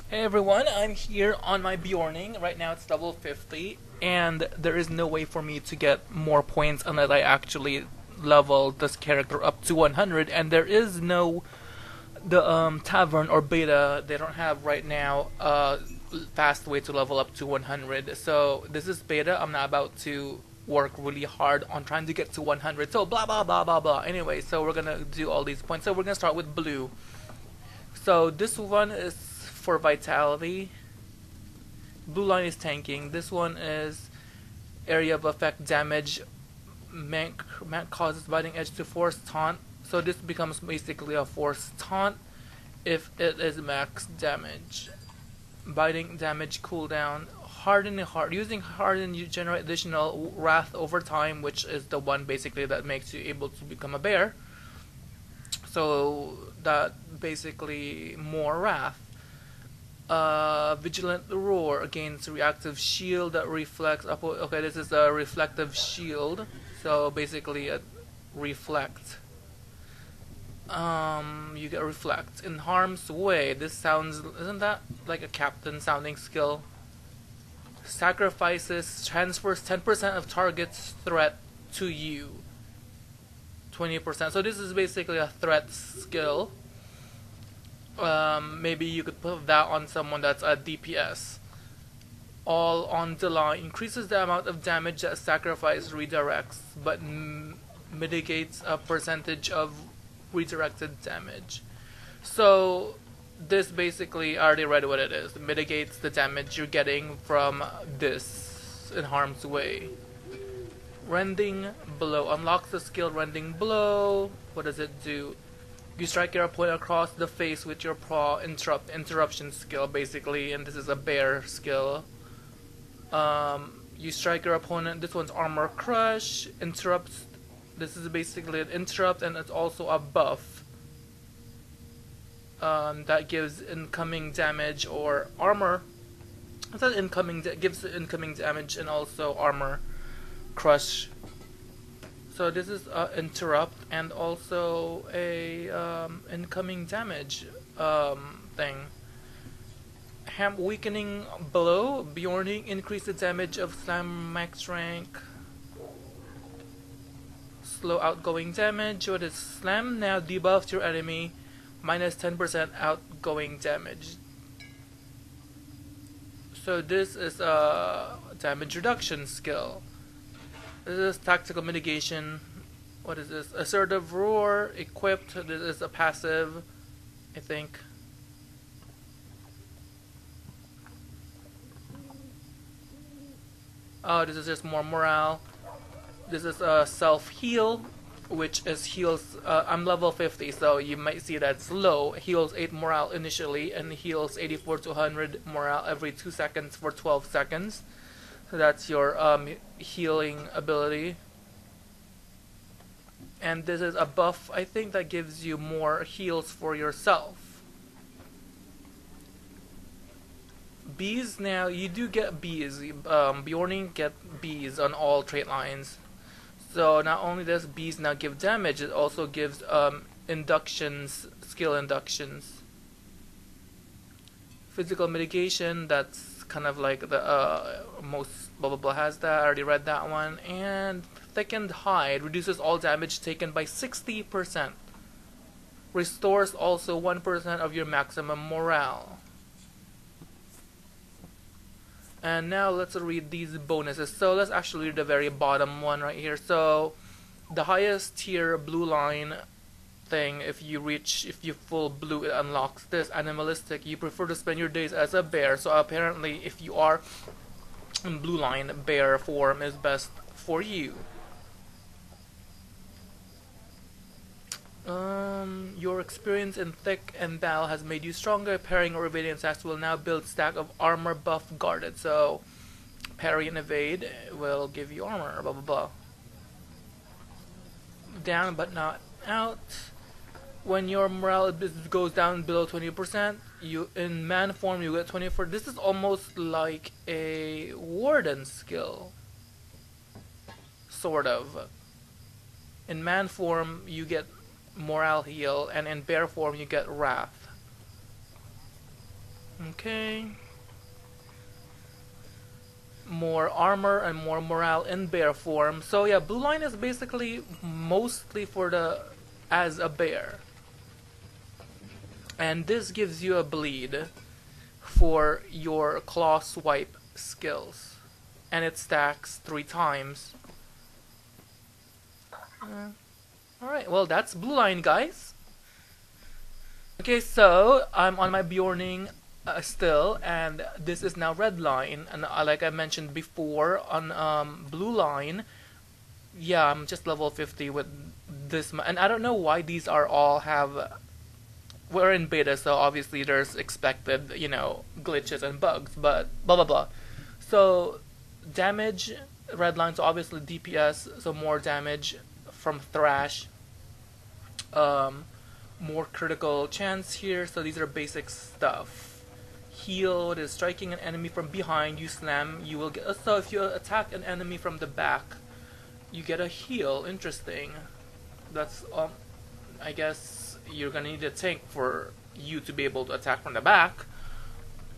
Hey everyone, I'm here on my Beorning. Right now it's level 50, and there is no way for me to get more points unless I actually level this character up to 100, and there is no the tavern or beta. They don't have right now a fast way to level up to 100. So this is beta. I'm not about to work really hard on trying to get to 100. So blah blah blah blah blah. Anyway, so we're gonna do all these points. So we're gonna start with blue. So this one is for vitality. Blue line is tanking. This one is area of effect damage. Mank causes biting edge to force taunt. So this becomes basically a force taunt if it is max damage. Biting damage cooldown. Using harden you generate additional wrath over time, which is the one basically that makes you able to become a bear. So that basically more wrath. Vigilant roar against reactive shield that reflects okay, this is a reflective shield, so basically it reflect. You get reflect in harm's way. This sounds, isn't that like a captain sounding skill? Sacrifices transfers 10% of target's threat to you. 20%. So this is basically a threat skill. Maybe you could put that on someone that's a DPS. All on the line increases the amount of damage that sacrifice redirects, but mitigates a percentage of redirected damage. So this basically, I already read what it is. It mitigates the damage you're getting from this in harm's way. Rending blow unlocks the skill rending blow. What does it do? You strike your opponent across the face with your paw interruption skill, basically, and this is a bear skill. You strike your opponent. This one's armor crush. Interrupts. This is basically an interrupt, and it's also a buff that gives incoming damage or armor. It's not incoming. Gives incoming damage and also armor crush. So this is interrupt and also a incoming damage thing. Weakening blow. Beorning increase the damage of slam max rank. Slow outgoing damage. What is slam? Now debuffs your enemy minus 10% outgoing damage. So this is a damage reduction skill. This is tactical mitigation. What is this? Assertive roar. Equipped. This is a passive, I think. Oh, this is just more morale. This is a self-heal, which is heals. I'm level 50, so you might see that's low. Heals 8 morale initially, and heals 84 to 100 morale every 2 seconds for 12 seconds. So that's your healing ability. And this is a buff, I think, that gives you more heals for yourself. Bees, now you do get bees. Beorning get bees on all trait lines. So not only does bees now give damage, it also gives inductions, skill inductions. Physical mitigation, that's kind of like the most blah blah blah has that. I already read that one. And thickened hide reduces all damage taken by 60%. Restores also 1% of your maximum morale. And now let's read these bonuses. So let's actually read the very bottom one right here. So the highest tier blue line thing, if you full blue, it unlocks this. Animalistic, you prefer to spend your days as a bear. So apparently if you are in blue line, bear form is best for you. Your experience in thick and battle has made you stronger. Parrying or evading attacks will now build stack of armor buff guarded. So parry and evade will give you armor, blah blah blah. Down but not out. When your morale goes down below 20%, you in man form you get 24. This is almost like a warden skill, sort of. In man form you get morale heal, and in bear form you get wrath. Okay. More armor and more morale in bear form. So yeah, blue line is basically mostly for the as a bear. And this gives you a bleed for your claw swipe skills. And it stacks 3 times. Alright, well that's blue line, guys. Okay, so I'm on my Beorning still, and this is now red line, and like I mentioned before on blue line, yeah, I'm just level 50 with this, and I don't know why these are all have, we're in beta, so obviously there's expected, you know, glitches and bugs, but blah blah blah. So damage, red line, so obviously DPS, so more damage from thrash, more critical chance here, so these are basic stuff. Heal is striking an enemy from behind, you slam, you will get, so if you attack an enemy from the back, you get a heal. Interesting. That's I guess you're gonna need a tank for you to be able to attack from the back.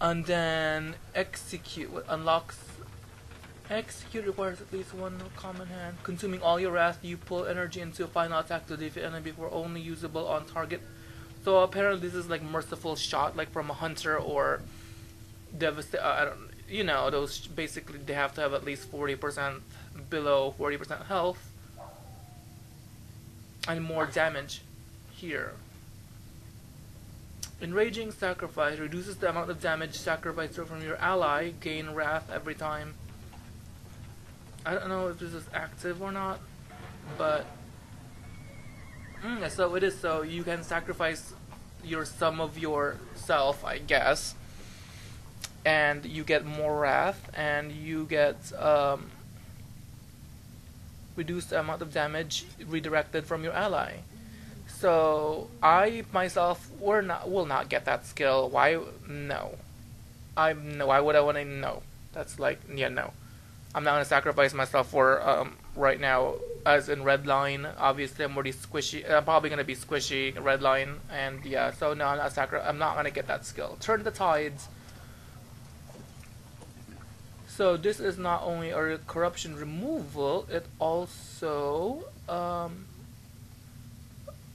And then execute unlocks. Execute requires at least 1 common hand. Consuming all your wrath, you pull energy into a final attack to defeat enemy before only usable on target. So apparently this is like merciful shot, like from a hunter or devastate. I don't, you know, those basically they have to have at least 40% below 40% health and more damage here. Enraging sacrifice reduces the amount of damage sacrificed from your ally. Gain wrath every time. I don't know if this is active or not, but so it is. So you can sacrifice some of yourself, I guess, and you get more wrath, and you get reduced amount of damage redirected from your ally. So I myself will not get that skill. Why? No. Why would I want to? No. That's like, yeah, no. I'm not gonna sacrifice myself for right now. As in red line, obviously I'm already squishy. I'm probably gonna be squishy red line, and yeah. So no, I'm not gonna get that skill. Turn the tides. So this is not only a corruption removal, it also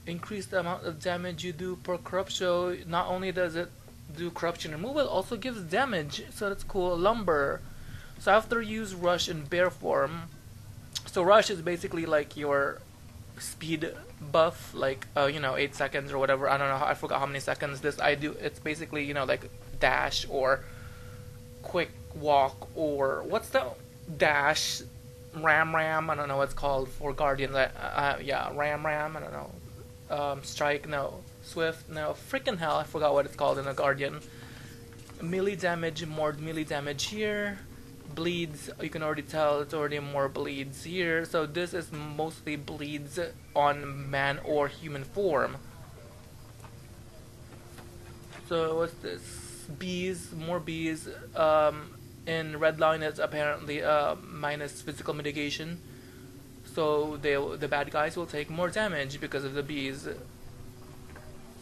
increase the amount of damage you do per corruption. So not only does it do corruption removal, it also gives damage. So that's cool. Lumber. So after you use rush in bear form, so rush is basically like your speed buff, like you know, 8 seconds or whatever. I don't know. I forgot how many seconds this I do. It's basically, you know, like dash or quick walk, or what's the dash, ram. I don't know what it's called for guardians. Yeah, ram. I don't know. Strike, no. Swift, no. Freaking hell, I forgot what it's called in a guardian. Melee damage, more melee damage here. Bleeds, you can already tell it's already more bleeds here. So this is mostly bleeds on man or human form. So what's this? Bees, more bees. In red line it's apparently minus physical mitigation. So the bad guys will take more damage because of the bees.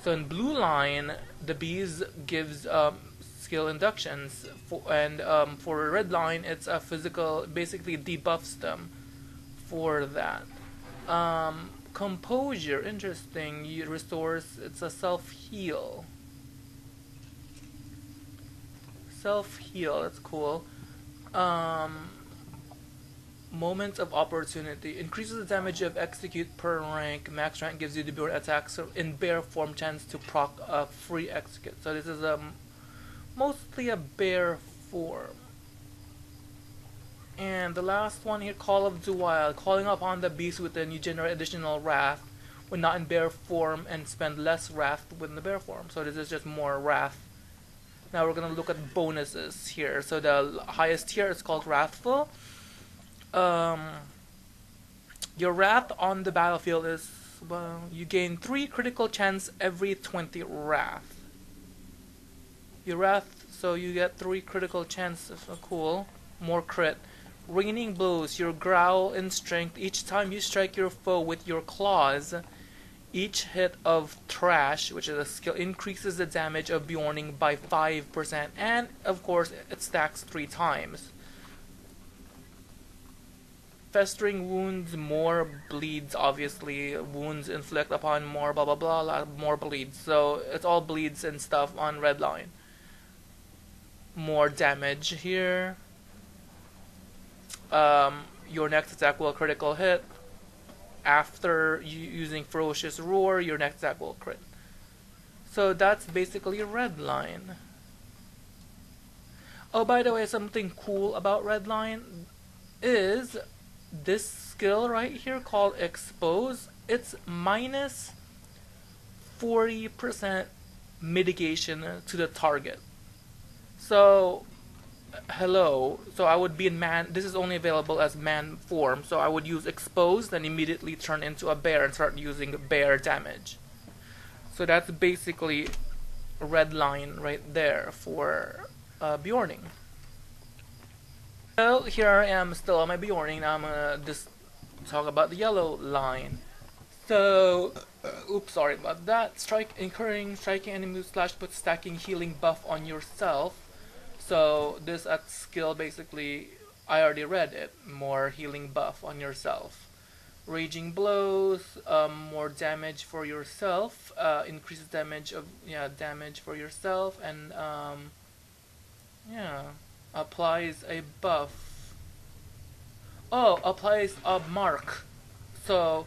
So in blue line, the bees gives skill inductions, for red line it's a physical, basically debuffs them for that. Composure, interesting. You restores, it's a self-heal. Self-heal, that's cool. Moment of opportunity increases the damage of execute per rank. Max rank gives you the bear attack, so in bear form chance to proc a free execute. So this is mostly a bear form. And the last one here, Call of the Wild. Calling upon the beast within you generate additional wrath when not in bear form and spend less wrath within the bear form. So this is just more wrath. Now we're gonna look at bonuses here. So the highest tier is called Wrathful. Your wrath on the battlefield is, well, you gain 3 critical chance every 20 wrath. Your wrath, so you get 3 critical chances. So cool. More crit. Raining blows. Your growl in strength. Each time you strike your foe with your claws, Each hit of Trash, which is a skill, increases the damage of Beorning by 5%, and of course it stacks 3 times. Festering wounds, more bleeds, obviously. Wounds inflict upon more blah blah blah, more bleeds. So it's all bleeds and stuff on red line. More damage here. Your next attack will critical hit. After using Ferocious Roar, your next attack will crit. So that's basically red line. Oh, by the way, something cool about red line is this skill right here called Expose. It's minus 40% mitigation to the target. So hello, so I would be in man. This is only available as man form, so I would use Expose, then immediately turn into a bear and start using bear damage. So that's basically a red line right there for Beorning. Well, here I am still on my Beorning. Now I'm gonna just talk about the yellow line. So, oops, sorry about that. Striking enemy slash put stacking healing buff on yourself. So this at skill basically, I already read it. More healing buff on yourself. Raging blows, more damage for yourself. Increases damage for yourself, and applies a buff. Oh, applies a mark. So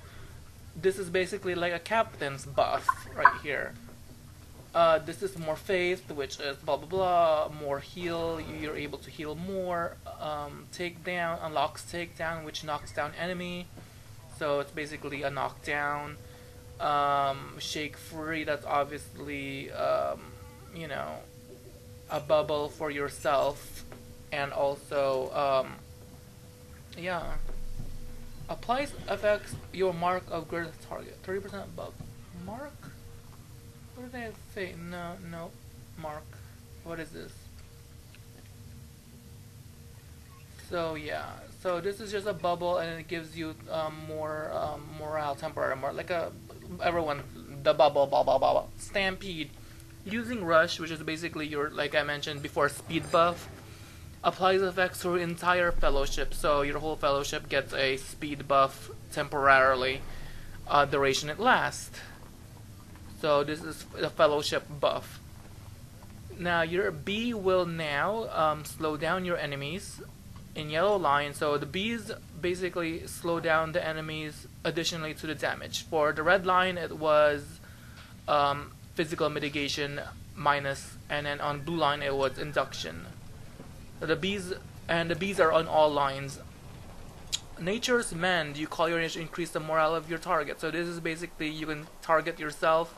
this is basically like a captain's buff right here. This is more faith, which is blah blah blah, more heal, you're able to heal more. Takedown unlocks takedown, which knocks down enemy, so it's basically a knockdown. Shake free, that's obviously you know, a bubble for yourself, and also applies affects your mark of greater target 30% above. Mark? What did I say? No, mark. What is this? So yeah, so this is just a bubble, and it gives you more morale, temporary, more like everyone, the bubble, stampede. Using rush, which is basically your, like I mentioned before, speed buff, applies effects to your entire fellowship. So your whole fellowship gets a speed buff temporarily, duration it lasts. So this is the fellowship buff. Now your bee will now slow down your enemies in yellow line. So the bees basically slow down the enemies additionally to the damage. For the red line it was physical mitigation minus, and then on blue line it was induction. So the bees are on all lines. Nature's Mend, you call your nature, increase the morale of your target. So this is basically you can target yourself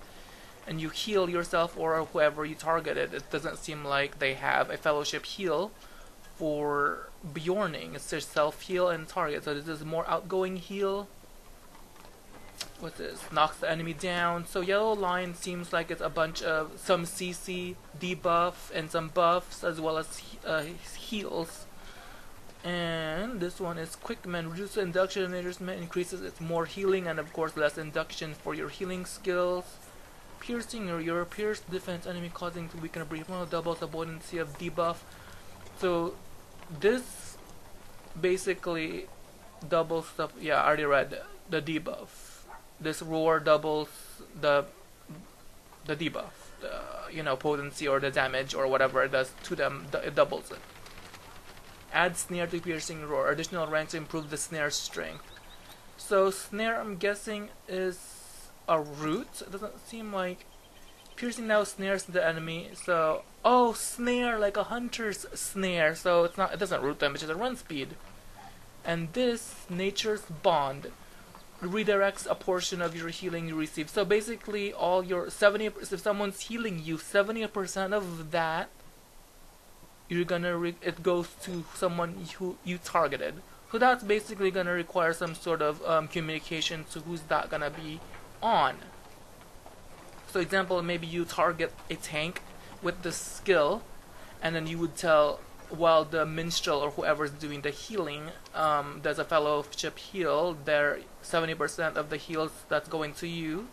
and you heal yourself or whoever you targeted. It doesn't seem like they have a fellowship heal for Beorning. It's just self heal and target. So this is more outgoing heal. What's this? Knocks the enemy down. So yellow line seems like it's a bunch of some CC debuff and some buffs as well as heals. And this one is Quick Mend, reduces induction and adjustment, increases its more healing and of course less induction for your healing skills. Piercing, or your pierced defense enemy causing to weaken a brief moment, doubles abundancy of debuff. So this basically doubles stuff. Yeah, I already read the debuff. This roar doubles the debuff, the potency or the damage or whatever it does to them. It doubles it. Add snare to piercing roar. Additional ranks improve the snare strength. So snare, I'm guessing, is a root. It doesn't seem like piercing now snares the enemy. So snare, like a hunter's snare. So it's not. It doesn't root them. It's just a run speed. And this Nature's Bond redirects a portion of your healing you receive. So basically, all your 70. If someone's healing you, 70% of that you're gonna it goes to someone who you targeted. So that's basically gonna require some sort of communication to who's that gonna be on. So example, maybe you target a tank with the skill, and then you would tell, while the minstrel or whoever's doing the healing does a fellowship heal, their 70% of the heals that's going to you,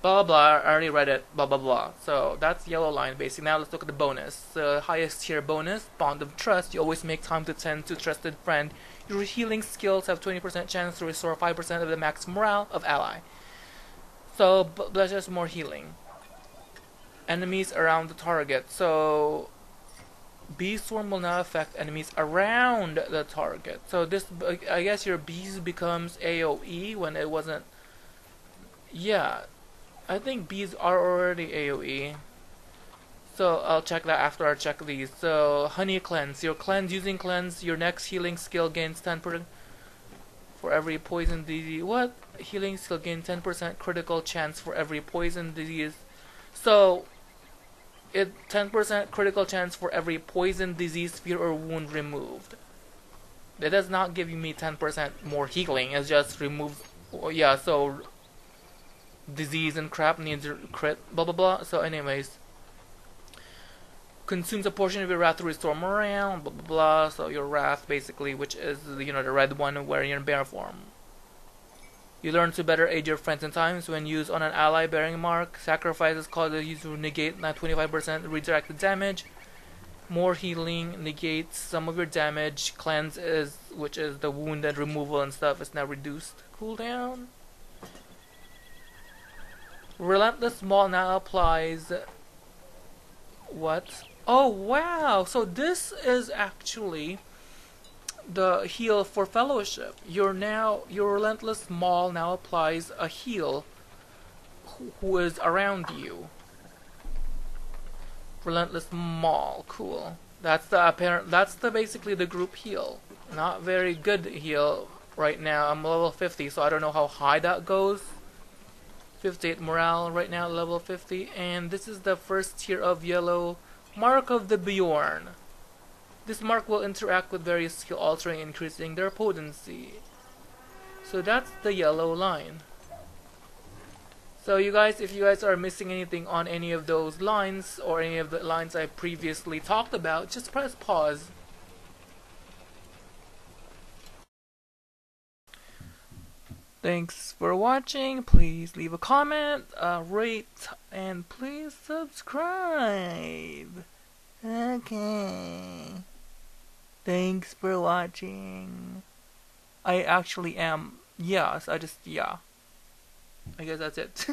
blah blah. I already read it. Blah blah blah. So that's yellow line basically. Now let's look at the bonus. The highest tier bonus, Bond of Trust. You always make time to tend to trusted friend. Your healing skills have 20% chance to restore 5% of the max morale of ally. So that's just more healing. Enemies around the target. So Bee Swarm will not affect enemies around the target. So this, I guess your bees becomes AoE when it wasn't. Yeah, I think bees are already AoE. So I'll check that after I check these. So Honey Cleanse. Your cleanse, using cleanse, your next healing skill gains 10% for every poison disease. What? Healing skill gains 10% critical chance for every poison disease. So it 10% critical chance for every poison, disease, fear, or wound removed. That does not give me 10% more healing. It just removes. Yeah, so disease and crap needs crit. Blah blah blah. So, anyways, consumes a portion of your wrath to restore morale. Blah blah blah. So your wrath, basically, which is the red one where you're in bear form. You learn to better aid your friends in times when used on an ally bearing mark. Sacrifices cause the user to negate 25% redirected damage. More healing negates some of your damage. Cleanse is, which is the wound and removal and stuff, is now reduced. Cooldown. Relentless Maul now applies. What? Oh wow! So this is actually the heal for fellowship. Your Relentless Maul now applies a heal who is around you. Relentless Maul, cool. That's the basically the group heal. Not very good heal right now. I'm level 50, so I don't know how high that goes. 58 morale right now, level 50, and this is the first tier of yellow Mark of the Beorn. This mark will interact with various skill altering, increasing their potency. So that's the yellow line. So you guys, if you guys are missing anything on any of those lines, or any of the lines I previously talked about, just press pause. Thanks for watching. Please leave a comment, rate, and please subscribe. Okay. Thanks for watching. I actually am. Yes, yeah. I guess that's it.